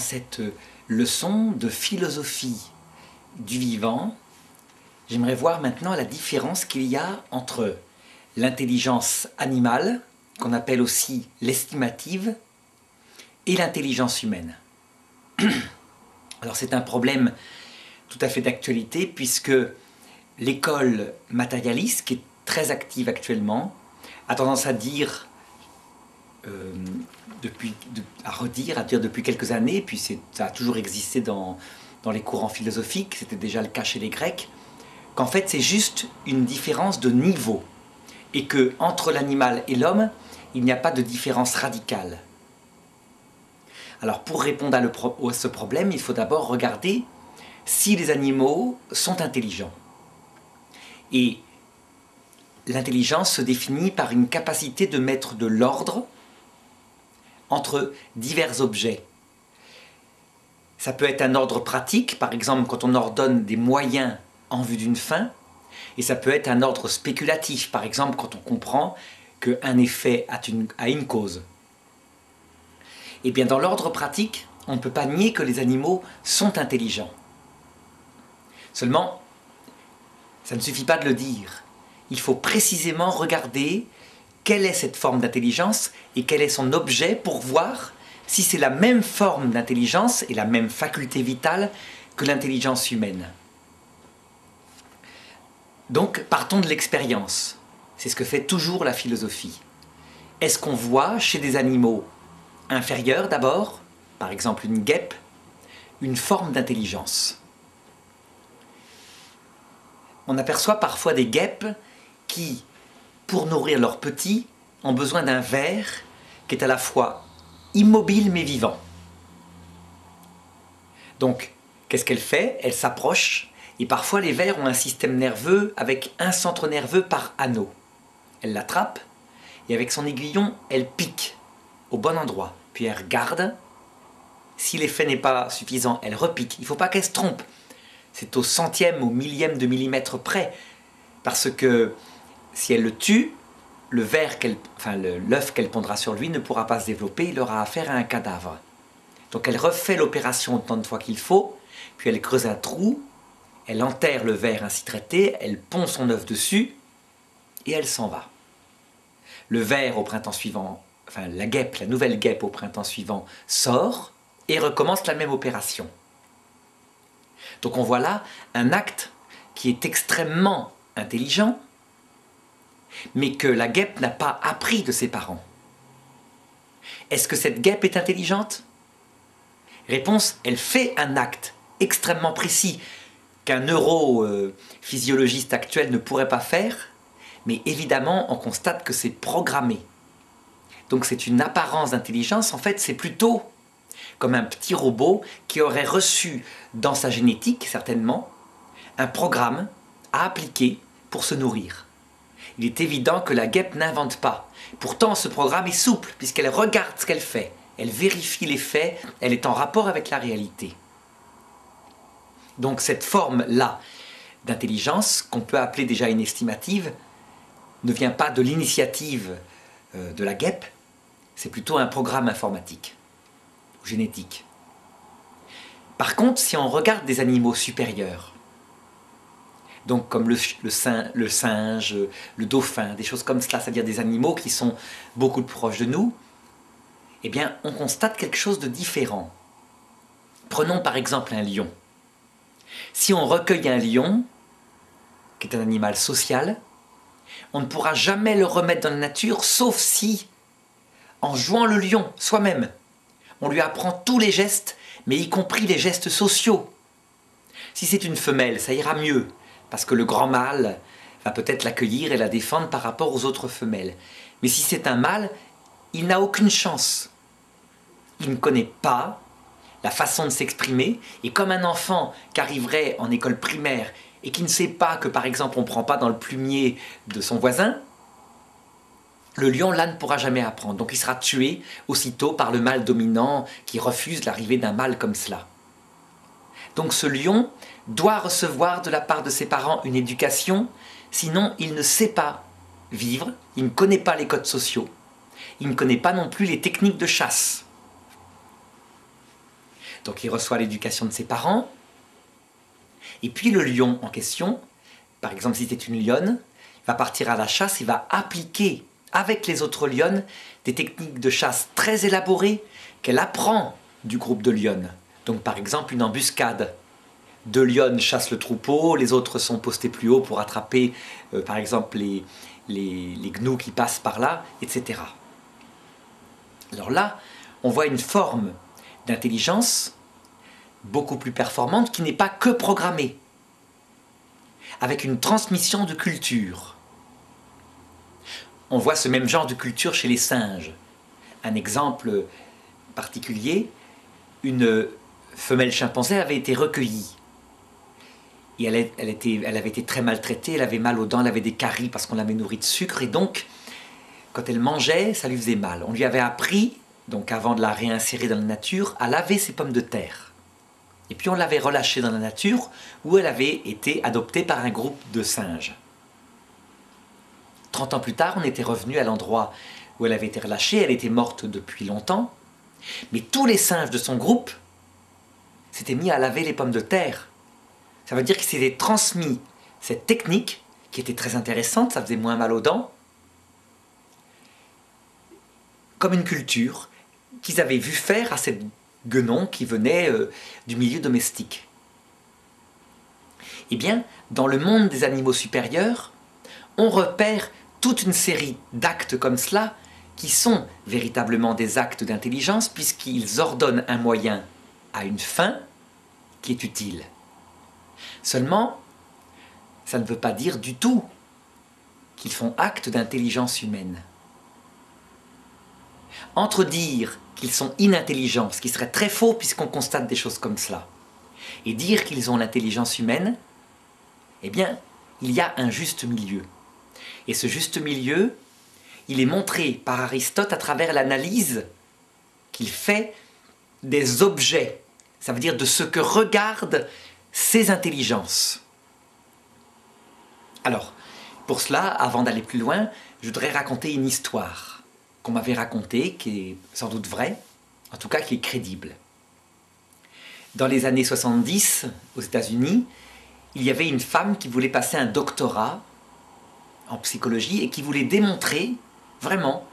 Cette leçon de philosophie du vivant, j'aimerais voir maintenant la différence qu'il y a entre l'intelligence animale, qu'on appelle aussi l'estimative, et l'intelligence humaine. Alors c'est un problème tout à fait d'actualité puisque l'école matérialiste, qui est très active actuellement, a tendance à dire à dire depuis quelques années, puis ça a toujours existé dans les courants philosophiques, c'était déjà le cas chez les Grecs, qu'en fait c'est juste une différence de niveau, et que entre l'animal et l'homme, il n'y a pas de différence radicale. Alors pour répondre à ce problème, il faut d'abord regarder si les animaux sont intelligents. Et l'intelligence se définit par une capacité de mettre de l'ordre entre divers objets. Ça peut être un ordre pratique, par exemple quand on ordonne des moyens en vue d'une fin, et ça peut être un ordre spéculatif, par exemple quand on comprend qu'un effet a une cause. Et bien dans l'ordre pratique, on ne peut pas nier que les animaux sont intelligents. Seulement, ça ne suffit pas de le dire. Il faut précisément regarder quelle est cette forme d'intelligence et quel est son objet pour voir si c'est la même forme d'intelligence et la même faculté vitale que l'intelligence humaine. Donc, partons de l'expérience. C'est ce que fait toujours la philosophie. Est-ce qu'on voit chez des animaux inférieurs d'abord, par exemple une guêpe, une forme d'intelligence? On aperçoit parfois des guêpes qui, pour nourrir leurs petits, ont besoin d'un ver qui est à la fois immobile mais vivant. Donc, qu'est-ce qu'elle fait? Elle s'approche, et parfois les vers ont un système nerveux avec un centre nerveux par anneau. Elle l'attrape, et avec son aiguillon, elle pique au bon endroit. Puis elle regarde, si l'effet n'est pas suffisant, elle repique. Il ne faut pas qu'elle se trompe. C'est au centième, au millième de millimètre près, parce que si elle le tue, l'œuf qu'elle pondra sur lui ne pourra pas se développer, il aura affaire à un cadavre. Donc elle refait l'opération autant de fois qu'il faut, puis elle creuse un trou, elle enterre le ver ainsi traité, elle pond son œuf dessus, et elle s'en va. Le ver au printemps suivant, la nouvelle guêpe au printemps suivant sort, et recommence la même opération. Donc on voit là un acte qui est extrêmement intelligent, mais que la guêpe n'a pas appris de ses parents. Est-ce que cette guêpe est intelligente? Réponse, elle fait un acte extrêmement précis qu'un neurophysiologiste actuel ne pourrait pas faire, mais évidemment on constate que c'est programmé. Donc c'est une apparence d'intelligence, en fait c'est plutôt comme un petit robot qui aurait reçu dans sa génétique, certainement, un programme à appliquer pour se nourrir. Il est évident que la guêpe n'invente pas. Pourtant, ce programme est souple, puisqu'elle regarde ce qu'elle fait. Elle vérifie les faits, elle est en rapport avec la réalité. Donc cette forme-là d'intelligence, qu'on peut appeler déjà une estimative, ne vient pas de l'initiative de la guêpe, c'est plutôt un programme informatique ou génétique. Par contre, si on regarde des animaux supérieurs, donc comme le singe, le dauphin, des choses comme cela, c'est-à-dire des animaux qui sont beaucoup plus proches de nous, eh bien, on constate quelque chose de différent. Prenons par exemple un lion. Si on recueille un lion, qui est un animal social, on ne pourra jamais le remettre dans la nature, sauf si, en jouant le lion soi-même, on lui apprend tous les gestes, mais y compris les gestes sociaux. Si c'est une femelle, ça ira mieux, parce que le grand mâle va peut-être l'accueillir et la défendre par rapport aux autres femelles. Mais si c'est un mâle, il n'a aucune chance. Il ne connaît pas la façon de s'exprimer, et comme un enfant qui arriverait en école primaire et qui ne sait pas que, par exemple, on ne prend pas dans le plumier de son voisin, le lion, là, ne pourra jamais apprendre. Donc il sera tué aussitôt par le mâle dominant qui refuse l'arrivée d'un mâle comme cela. Donc ce lion doit recevoir de la part de ses parents une éducation, sinon il ne sait pas vivre, il ne connaît pas les codes sociaux, il ne connaît pas non plus les techniques de chasse. Donc il reçoit l'éducation de ses parents. Et puis le lion en question, par exemple si c'est une lionne, il va partir à la chasse, il va appliquer avec les autres lionnes des techniques de chasse très élaborées qu'elle apprend du groupe de lionnes. Donc par exemple une embuscade. 2 lionnes chassent le troupeau, les autres sont postés plus haut pour attraper par exemple les gnous qui passent par là, etc. Alors là, on voit une forme d'intelligence beaucoup plus performante qui n'est pas que programmée, avec une transmission de culture. On voit ce même genre de culture chez les singes. Un exemple particulier, une femelle chimpanzé avait été recueillie. Et elle avait été très maltraitée, elle avait mal aux dents, elle avait des caries parce qu'on l'avait nourrie de sucre, et donc, quand elle mangeait, ça lui faisait mal. On lui avait appris, donc avant de la réinsérer dans la nature, à laver ses pommes de terre. Et puis on l'avait relâchée dans la nature, où elle avait été adoptée par un groupe de singes. 30 ans plus tard, on était revenu à l'endroit où elle avait été relâchée, elle était morte depuis longtemps, mais tous les singes de son groupe s'étaient mis à laver les pommes de terre. Ça veut dire qu'ils s'étaient transmis cette technique, qui était très intéressante, ça faisait moins mal aux dents, comme une culture qu'ils avaient vu faire à cette guenon qui venait du milieu domestique. Eh bien, dans le monde des animaux supérieurs, on repère toute une série d'actes comme cela qui sont véritablement des actes d'intelligence puisqu'ils ordonnent un moyen à une fin qui est utile. Seulement, ça ne veut pas dire du tout qu'ils font acte d'intelligence humaine. Entre dire qu'ils sont inintelligents, ce qui serait très faux puisqu'on constate des choses comme cela, et dire qu'ils ont l'intelligence humaine, eh bien, il y a un juste milieu. Et ce juste milieu, il est montré par Aristote à travers l'analyse qu'il fait des objets, ça veut dire de ce que regardent ces intelligences. Alors, pour cela, avant d'aller plus loin, je voudrais raconter une histoire qu'on m'avait racontée, qui est sans doute vraie, en tout cas qui est crédible. Dans les années 70, aux États-Unis, il y avait une femme qui voulait passer un doctorat en psychologie et qui voulait démontrer vraiment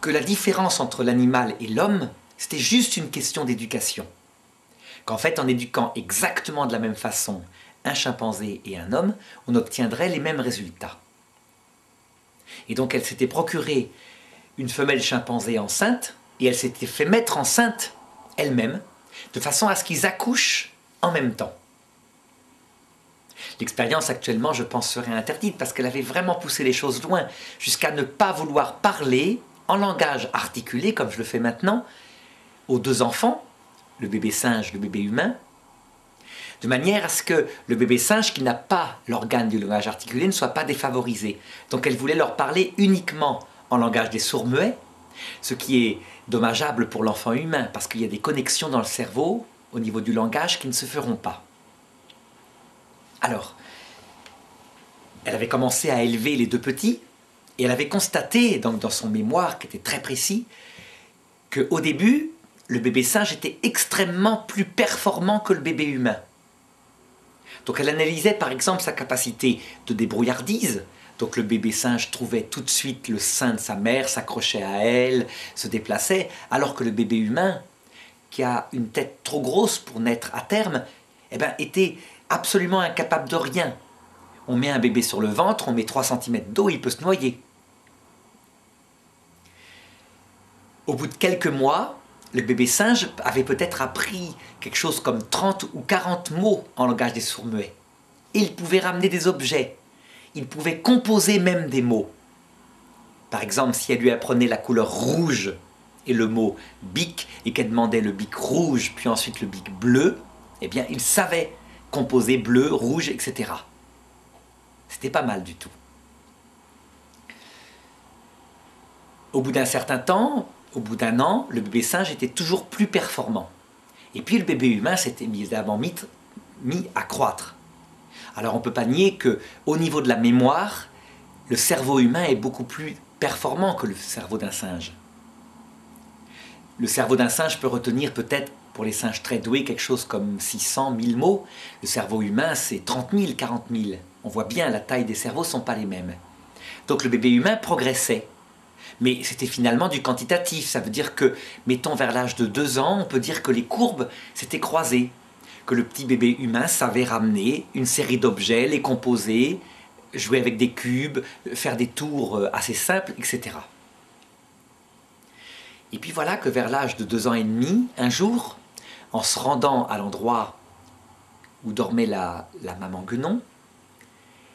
que la différence entre l'animal et l'homme, c'était juste une question d'éducation. Qu'en fait, en éduquant exactement de la même façon un chimpanzé et un homme, on obtiendrait les mêmes résultats. Et donc elle s'était procurée une femelle chimpanzé enceinte, et elle s'était fait mettre enceinte elle-même, de façon à ce qu'ils accouchent en même temps. L'expérience actuellement, je pense, serait interdite, parce qu'elle avait vraiment poussé les choses loin, jusqu'à ne pas vouloir parler en langage articulé, comme je le fais maintenant, aux 2 enfants, le bébé singe, le bébé humain, de manière à ce que le bébé singe, qui n'a pas l'organe du langage articulé, ne soit pas défavorisé. Donc elle voulait leur parler uniquement en langage des sourds-muets, ce qui est dommageable pour l'enfant humain, parce qu'il y a des connexions dans le cerveau, au niveau du langage, qui ne se feront pas. Alors, elle avait commencé à élever les 2 petits, et elle avait constaté, donc dans son mémoire, qui était très précis, qu'au début, le bébé singe était extrêmement plus performant que le bébé humain. Donc elle analysait par exemple sa capacité de débrouillardise. Donc le bébé singe trouvait tout de suite le sein de sa mère, s'accrochait à elle, se déplaçait, alors que le bébé humain, qui a une tête trop grosse pour naître à terme, eh ben, était absolument incapable de rien. On met un bébé sur le ventre, on met 3 cm d'eau, il peut se noyer. Au bout de quelques mois, le bébé singe avait peut-être appris quelque chose comme 30 ou 40 mots en langage des sourds-muets. Et il pouvait ramener des objets. Il pouvait composer même des mots. Par exemple, si elle lui apprenait la couleur rouge et le mot bic, et qu'elle demandait le bic rouge, puis ensuite le bic bleu, eh bien, il savait composer bleu, rouge, etc. C'était pas mal du tout. Au bout d'un certain temps, au bout d'1 an, le bébé singe était toujours plus performant. Et puis le bébé humain s'était évidemment mis à croître. Alors on ne peut pas nier qu'au niveau de la mémoire, le cerveau humain est beaucoup plus performant que le cerveau d'un singe. Le cerveau d'un singe peut retenir peut-être Pour les singes très doués, quelque chose comme 600, 1000 mots. Le cerveau humain, c'est 30 000, 40 000. On voit bien, la taille des cerveaux ne sont pas les mêmes. Donc le bébé humain progressait. Mais c'était finalement du quantitatif. Ça veut dire que, mettons vers l'âge de 2 ans, on peut dire que les courbes s'étaient croisées. Que le petit bébé humain savait ramener une série d'objets, les composer, jouer avec des cubes, faire des tours assez simples, etc. Et puis voilà que vers l'âge de 2 ans et demi, un jour, en se rendant à l'endroit où dormait la maman guenon,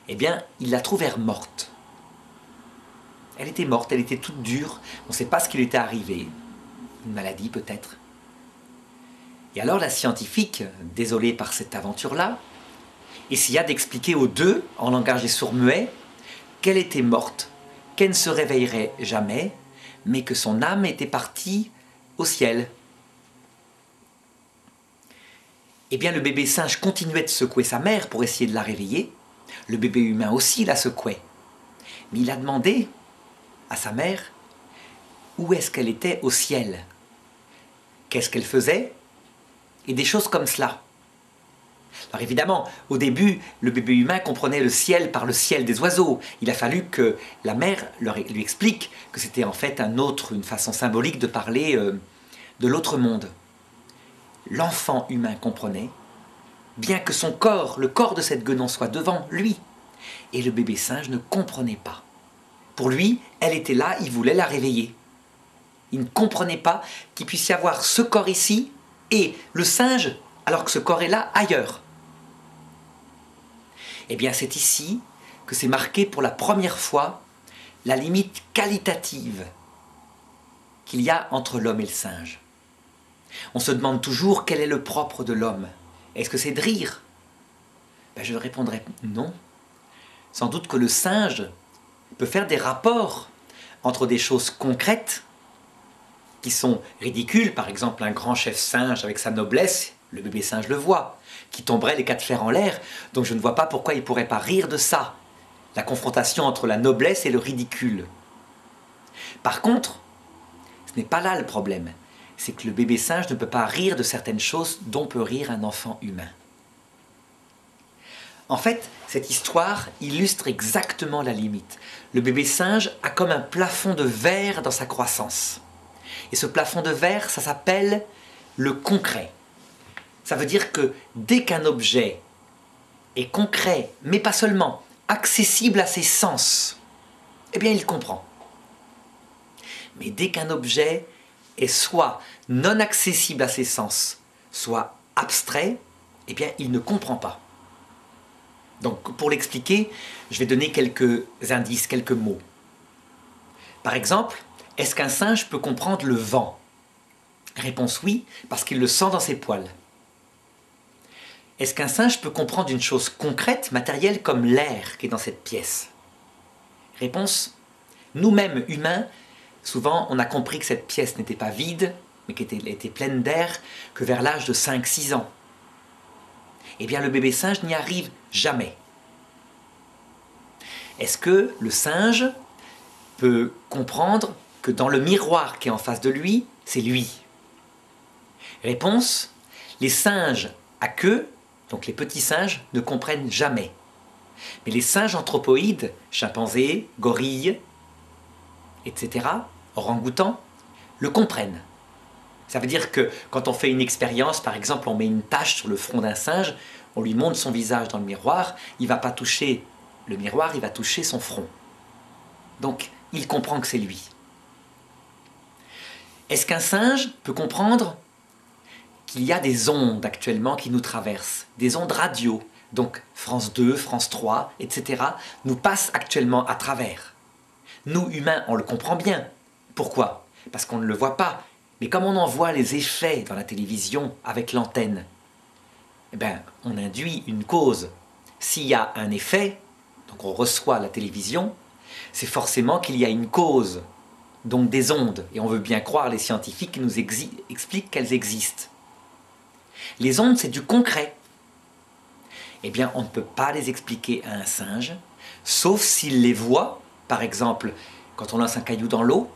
eh bien, il la trouvèrent morte. Elle était morte, elle était toute dure, on ne sait pas ce qui lui était arrivé, une maladie peut-être. Et alors la scientifique, désolée par cette aventure-là, essaya d'expliquer aux deux, en langage des sourds-muets, qu'elle était morte, qu'elle ne se réveillerait jamais, mais que son âme était partie au ciel. Eh bien, le bébé singe continuait de secouer sa mère pour essayer de la réveiller. Le bébé humain aussi la secouait. Mais il a demandé à sa mère où est-ce qu'elle était au ciel, qu'est-ce qu'elle faisait, et des choses comme cela. Alors évidemment, au début, le bébé humain comprenait le ciel par le ciel des oiseaux. Il a fallu que la mère lui explique que c'était en fait une façon symbolique de parler de l'autre monde. L'enfant humain comprenait, bien que son corps, le corps de cette guenon soit devant lui. Et le bébé singe ne comprenait pas. Pour lui, elle était là, il voulait la réveiller. Il ne comprenait pas qu'il puisse y avoir ce corps ici et le singe, alors que ce corps est là, ailleurs. Eh bien, c'est ici que c'est marqué pour la première fois la limite qualitative qu'il y a entre l'homme et le singe. On se demande toujours quel est le propre de l'homme. Est-ce que c'est de rire? Je répondrai non. Sans doute que le singe peut faire des rapports entre des choses concrètes qui sont ridicules, par exemple un grand chef singe avec sa noblesse, le bébé singe le voit, qui tomberait les 4 fers en l'air, donc je ne vois pas pourquoi il ne pourrait pas rire de ça, la confrontation entre la noblesse et le ridicule. Par contre, ce n'est pas là le problème, c'est que le bébé singe ne peut pas rire de certaines choses dont peut rire un enfant humain. En fait, cette histoire illustre exactement la limite. Le bébé singe a comme un plafond de verre dans sa croissance. Et ce plafond de verre, ça s'appelle le concret. Ça veut dire que dès qu'un objet est concret, mais pas seulement, accessible à ses sens, eh bien il comprend. Mais dès qu'un objet est soit non accessible à ses sens, soit abstrait, eh bien il ne comprend pas. Donc pour l'expliquer, je vais donner quelques indices, quelques mots. Par exemple, est-ce qu'un singe peut comprendre le vent? Réponse oui, parce qu'il le sent dans ses poils. Est-ce qu'un singe peut comprendre une chose concrète, matérielle, comme l'air qui est dans cette pièce? Réponse, nous-mêmes humains, souvent on a compris que cette pièce n'était pas vide, mais qu'elle était pleine d'air, que vers l'âge de 5-6 ans. Eh bien le bébé singe n'y arrive jamais. Est-ce que le singe peut comprendre que dans le miroir qui est en face de lui, c'est lui? Réponse, les singes à queue, donc les petits singes, ne comprennent jamais. Mais les singes anthropoïdes, chimpanzés, gorilles, etc., orang-outans, le comprennent. Ça veut dire que quand on fait une expérience, par exemple, on met une tache sur le front d'un singe, on lui montre son visage dans le miroir, il ne va pas toucher le miroir, il va toucher son front. Donc, il comprend que c'est lui. Est-ce qu'un singe peut comprendre qu'il y a des ondes actuellement qui nous traversent, des ondes radio, donc France 2, France 3, etc., nous passent actuellement à travers? Nous, humains, on le comprend bien. Pourquoi? Parce qu'on ne le voit pas. Mais comme on en voit les effets dans la télévision avec l'antenne, eh bien, on induit une cause. S'il y a un effet, donc on reçoit la télévision, c'est forcément qu'il y a une cause, donc des ondes. Et on veut bien croire les scientifiques qui nous expliquent qu'elles existent. Les ondes, c'est du concret. Eh bien, on ne peut pas les expliquer à un singe, sauf s'il les voit, par exemple, quand on lance un caillou dans l'eau,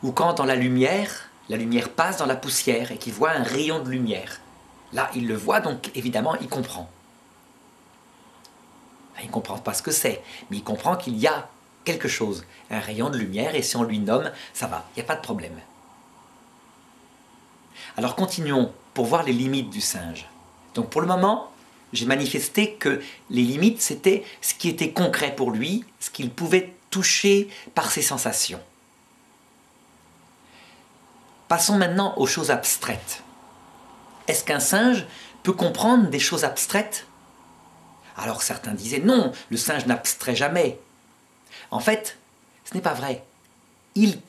ou quand dans la lumière, la lumière passe dans la poussière et qu'il voit un rayon de lumière. Là, il le voit, donc évidemment, il comprend. Il ne comprend pas ce que c'est, mais il comprend qu'il y a quelque chose, un rayon de lumière, et si on lui nomme, ça va, il n'y a pas de problème. Alors continuons pour voir les limites du singe. Donc pour le moment, j'ai manifesté que les limites, c'était ce qui était concret pour lui, ce qu'il pouvait toucher par ses sensations. Passons maintenant aux choses abstraites. Est-ce qu'un singe peut comprendre des choses abstraites? Alors certains disaient non, le singe n'abstrait jamais. En fait, ce n'est pas vrai. Il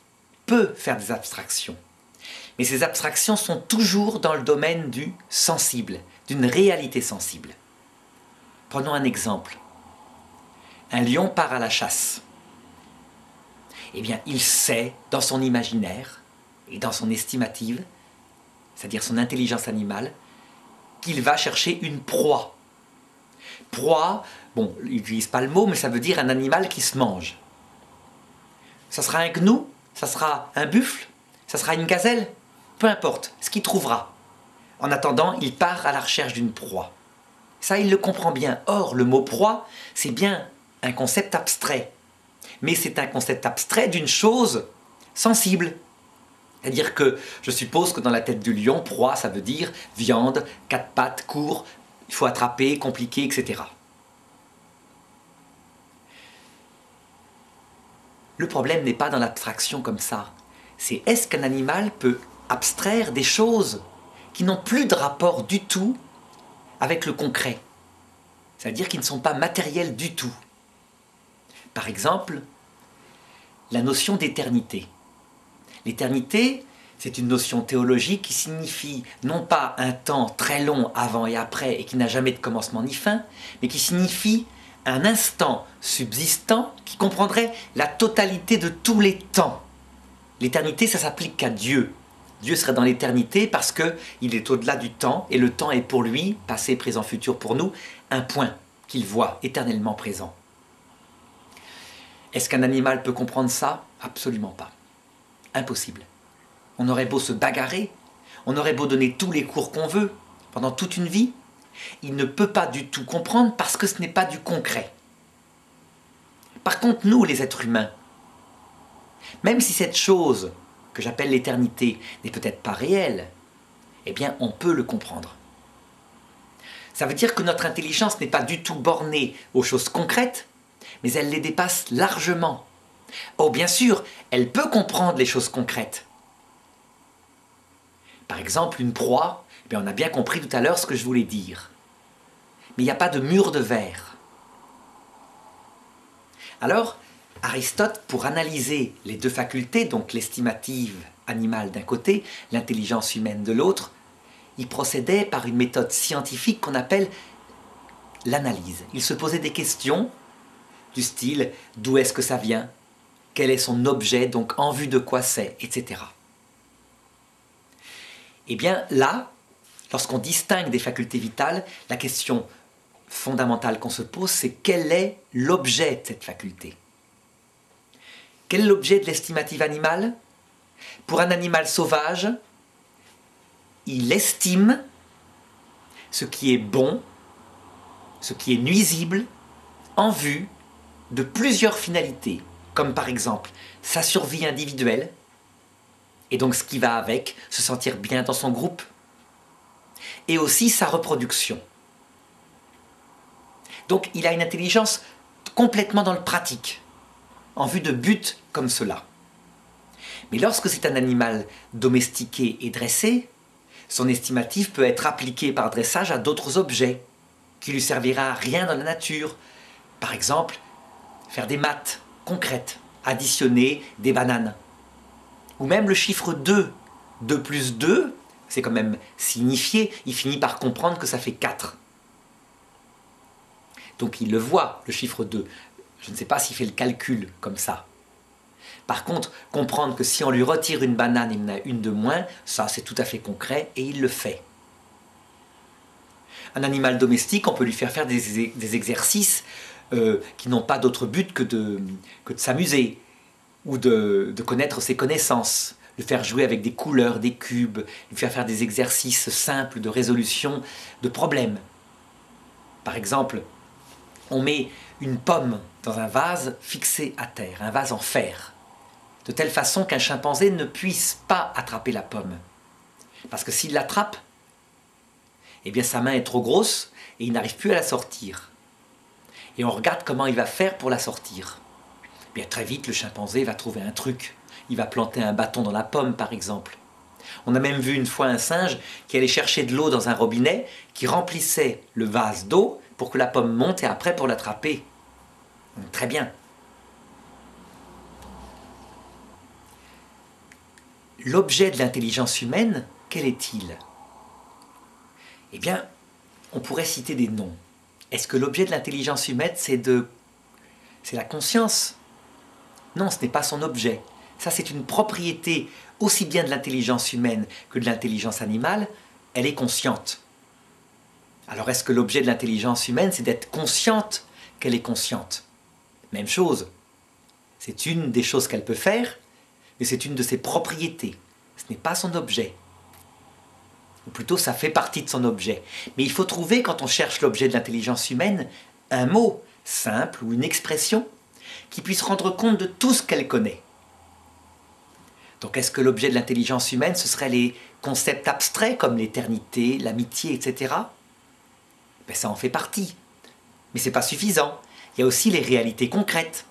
peut faire des abstractions. Mais ces abstractions sont toujours dans le domaine du sensible, d'une réalité sensible. Prenons un exemple. Un lion part à la chasse. Eh bien, il sait, dans son imaginaire et dans son estimative, c'est-à-dire son intelligence animale, qu'il va chercher une proie. Proie, bon, il n'utilise pas le mot, mais ça veut dire un animal qui se mange. Ça sera un gnou, ça sera un buffle, ça sera une gazelle, peu importe, ce qu'il trouvera. En attendant, il part à la recherche d'une proie. Ça, il le comprend bien. Or, le mot proie, c'est bien un concept abstrait. Mais c'est un concept abstrait d'une chose sensible. C'est-à-dire que je suppose que dans la tête du lion, proie, ça veut dire viande, quatre pattes, court, il faut attraper, compliqué, etc. Le problème n'est pas dans l'abstraction comme ça. C'est est-ce qu'un animal peut abstraire des choses qui n'ont plus de rapport du tout avec le concret. C'est-à-dire qui ne sont pas matériels du tout. Par exemple, la notion d'éternité. L'éternité, c'est une notion théologique qui signifie non pas un temps très long avant et après et qui n'a jamais de commencement ni fin, mais qui signifie un instant subsistant qui comprendrait la totalité de tous les temps. L'éternité, ça s'applique qu'à Dieu. Dieu serait dans l'éternité parce qu'il est au-delà du temps et le temps est pour lui, passé, présent, futur pour nous, un point qu'il voit éternellement présent. Est-ce qu'un animal peut comprendre ça? Absolument pas. Impossible. On aurait beau se bagarrer, on aurait beau donner tous les cours qu'on veut, pendant toute une vie, il ne peut pas du tout comprendre parce que ce n'est pas du concret. Par contre, nous, les êtres humains, même si cette chose que j'appelle l'éternité n'est peut-être pas réelle, eh bien, on peut le comprendre. Ça veut dire que notre intelligence n'est pas du tout bornée aux choses concrètes, mais elle les dépasse largement. Oh, bien sûr, elle peut comprendre les choses concrètes. Par exemple, une proie, eh bien, on a bien compris tout à l'heure ce que je voulais dire. Mais il n'y a pas de mur de verre. Alors, Aristote, pour analyser les deux facultés, donc l'estimative animale d'un côté, l'intelligence humaine de l'autre, il procédait par une méthode scientifique qu'on appelle l'analyse. Il se posait des questions du style « d'où est-ce que ça vient ? Quel est son objet ? Donc en vue de quoi c'est ? etc. » Eh bien là, lorsqu'on distingue des facultés vitales, la question fondamentale qu'on se pose, c'est quel est l'objet de cette faculté ? Quel est l'objet de l'estimative animale ? Pour un animal sauvage, il estime ce qui est bon, ce qui est nuisible, en vue de plusieurs finalités, comme par exemple sa survie individuelle, et donc ce qui va avec, se sentir bien dans son groupe, et aussi sa reproduction. Donc il a une intelligence complètement dans le pratique, en vue de buts comme cela. Mais lorsque c'est un animal domestiqué et dressé, son estimative peut être appliquée par dressage à d'autres objets qui lui servira à rien dans la nature. Par exemple, faire des maths concrètes, additionner des bananes. Ou même le chiffre 2. 2 plus 2, c'est quand même signifié, il finit par comprendre que ça fait 4. Donc il le voit, le chiffre 2. Je ne sais pas s'il fait le calcul comme ça. Par contre, comprendre que si on lui retire une banane, il en a une de moins, ça c'est tout à fait concret et il le fait. Un animal domestique, on peut lui faire des exercices qui n'ont pas d'autre but que de s'amuser ou de connaître ses connaissances. le faire jouer avec des couleurs, des cubes, lui faire des exercices simples de résolution de problèmes. Par exemple, on met une pomme dans un vase fixé à terre, un vase en fer, de telle façon qu'un chimpanzé ne puisse pas attraper la pomme. Parce que s'il l'attrape, eh bien sa main est trop grosse et il n'arrive plus à la sortir. Et on regarde comment il va faire pour la sortir. Eh bien très vite, le chimpanzé va trouver un truc. Il va planter un bâton dans la pomme, par exemple. On a même vu une fois un singe qui allait chercher de l'eau dans un robinet, qui remplissait le vase d'eau pour que la pomme monte et après pour l'attraper. Très bien. L'objet de l'intelligence humaine, quel est-il? Eh bien, on pourrait citer des noms. Est-ce que l'objet de l'intelligence humaine, c'est la conscience? Non, ce n'est pas son objet. Ça, c'est une propriété aussi bien de l'intelligence humaine que de l'intelligence animale. Elle est consciente. Alors, est-ce que l'objet de l'intelligence humaine, c'est d'être consciente qu'elle est consciente? Même chose. C'est une des choses qu'elle peut faire, mais c'est une de ses propriétés. Ce n'est pas son objet. Ou plutôt, ça fait partie de son objet. Mais il faut trouver, quand on cherche l'objet de l'intelligence humaine, un mot simple ou une expression qui puisse rendre compte de tout ce qu'elle connaît. Donc, est-ce que l'objet de l'intelligence humaine, ce serait les concepts abstraits comme l'éternité, l'amitié, etc. Ben, ça en fait partie. Mais ce n'est pas suffisant. Il y a aussi les réalités concrètes.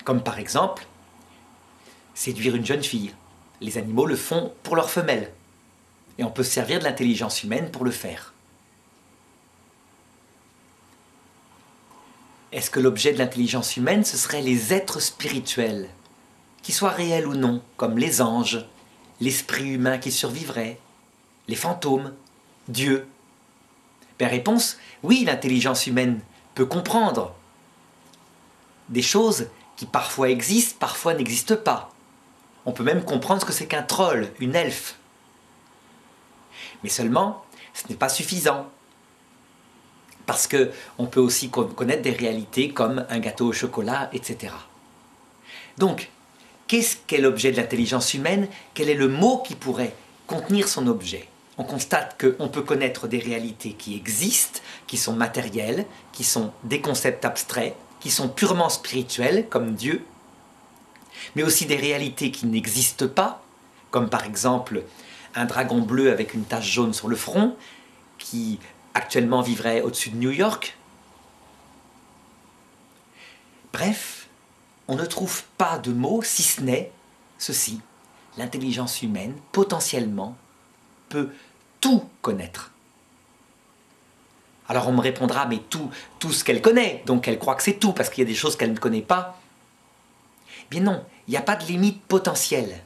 Comme par exemple, séduire une jeune fille. Les animaux le font pour leur femelle. Et on peut se servir de l'intelligence humaine pour le faire. Est-ce que l'objet de l'intelligence humaine, ce serait les êtres spirituels, qu'ils soient réels ou non, comme les anges, l'esprit humain qui survivrait, les fantômes, Dieu? Ben, réponse, oui, l'intelligence humaine peut comprendre des choses qui parfois existent, parfois n'existent pas. On peut même comprendre ce que c'est qu'un troll, une elfe. Mais seulement, ce n'est pas suffisant. Parce qu'on peut aussi connaître des réalités comme un gâteau au chocolat, etc. Donc, qu'est-ce qu'est l'objet de l'intelligence humaine? Quel est le mot qui pourrait contenir son objet? On constate qu'on peut connaître des réalités qui existent, qui sont matérielles, qui sont des concepts abstraits, qui sont purement spirituels, comme Dieu, mais aussi des réalités qui n'existent pas, comme par exemple un dragon bleu avec une tache jaune sur le front, qui actuellement vivrait au-dessus de New York. Bref, on ne trouve pas de mots si ce n'est ceci. L'intelligence humaine, potentiellement, peut tout connaître. Alors on me répondra, mais tout ce qu'elle connaît, donc elle croit que c'est tout, parce qu'il y a des choses qu'elle ne connaît pas. Bien non, il n'y a pas de limite potentielle.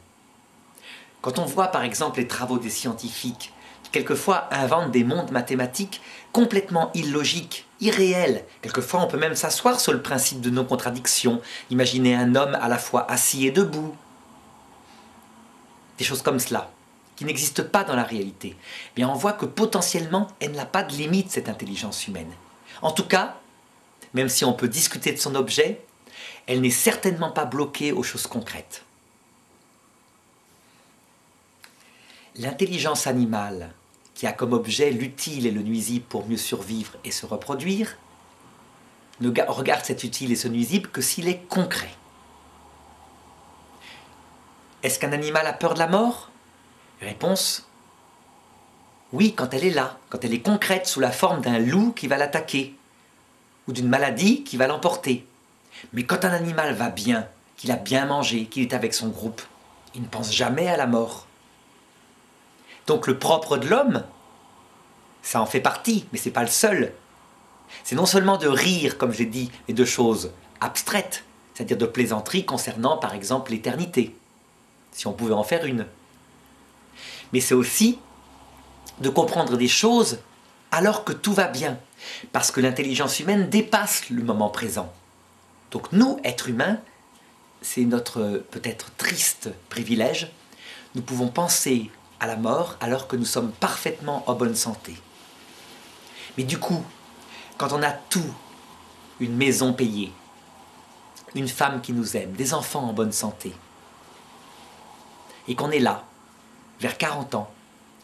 Quand on voit par exemple les travaux des scientifiques, qui quelquefois inventent des mondes mathématiques complètement illogiques, irréels, quelquefois on peut même s'asseoir sur le principe de non-contradiction, imaginer un homme à la fois assis et debout, des choses comme cela, qui n'existent pas dans la réalité. Bien on voit que potentiellement, elle n'a pas de limite, cette intelligence humaine. En tout cas, même si on peut discuter de son objet, elle n'est certainement pas bloquée aux choses concrètes. L'intelligence animale, qui a comme objet l'utile et le nuisible pour mieux survivre et se reproduire, ne regarde cet utile et ce nuisible que s'il est concret. Est-ce qu'un animal a peur de la mort? Réponse, oui, quand elle est là, quand elle est concrète sous la forme d'un loup qui va l'attaquer, ou d'une maladie qui va l'emporter. Mais quand un animal va bien, qu'il a bien mangé, qu'il est avec son groupe, il ne pense jamais à la mort. Donc le propre de l'homme, ça en fait partie, mais ce n'est pas le seul. C'est non seulement de rire, comme j'ai dit, mais de choses abstraites, c'est-à-dire de plaisanteries concernant par exemple l'éternité, si on pouvait en faire une. Mais c'est aussi de comprendre des choses alors que tout va bien, parce que l'intelligence humaine dépasse le moment présent. Donc nous, êtres humains, c'est notre peut-être triste privilège, nous pouvons penser à la mort alors que nous sommes parfaitement en bonne santé. Mais du coup, quand on a tout, une maison payée, une femme qui nous aime, des enfants en bonne santé, et qu'on est là, vers 40 ans,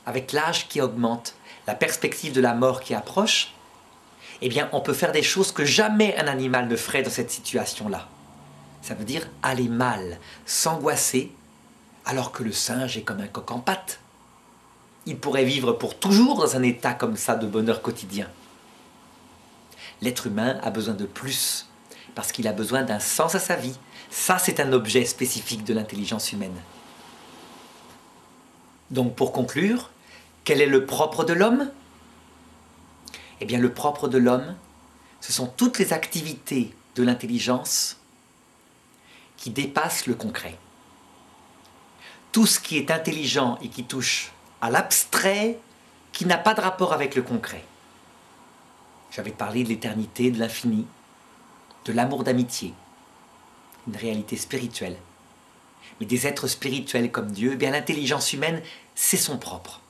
avec l'âge qui augmente, la perspective de la mort qui approche, eh bien on peut faire des choses que jamais un animal ne ferait dans cette situation-là. Ça veut dire aller mal, s'angoisser, alors que le singe est comme un coq en pâte. Il pourrait vivre pour toujours dans un état comme ça de bonheur quotidien. L'être humain a besoin de plus, parce qu'il a besoin d'un sens à sa vie. Ça, c'est un objet spécifique de l'intelligence humaine. Donc pour conclure, quel est le propre de l'homme? Eh bien le propre de l'homme, ce sont toutes les activités de l'intelligence qui dépassent le concret. Tout ce qui est intelligent et qui touche à l'abstrait, qui n'a pas de rapport avec le concret. J'avais parlé de l'éternité, de l'infini, de l'amour d'amitié, une réalité spirituelle. Mais des êtres spirituels comme Dieu, eh bien l'intelligence humaine, c'est son propre.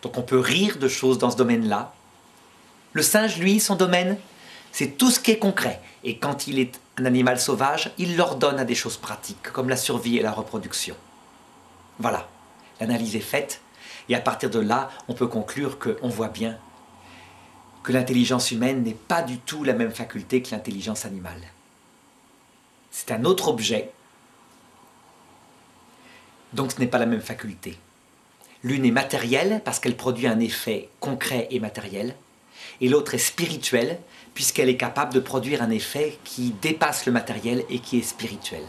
Donc on peut rire de choses dans ce domaine-là. Le singe, lui, son domaine, c'est tout ce qui est concret. Et quand il est un animal sauvage, il l'ordonne à des choses pratiques, comme la survie et la reproduction. Voilà, l'analyse est faite. Et à partir de là, on peut conclure qu'on voit bien que l'intelligence humaine n'est pas du tout la même faculté que l'intelligence animale. C'est un autre objet, donc ce n'est pas la même faculté. L'une est matérielle parce qu'elle produit un effet concret et matériel, et l'autre est spirituelle puisqu'elle est capable de produire un effet qui dépasse le matériel et qui est spirituel.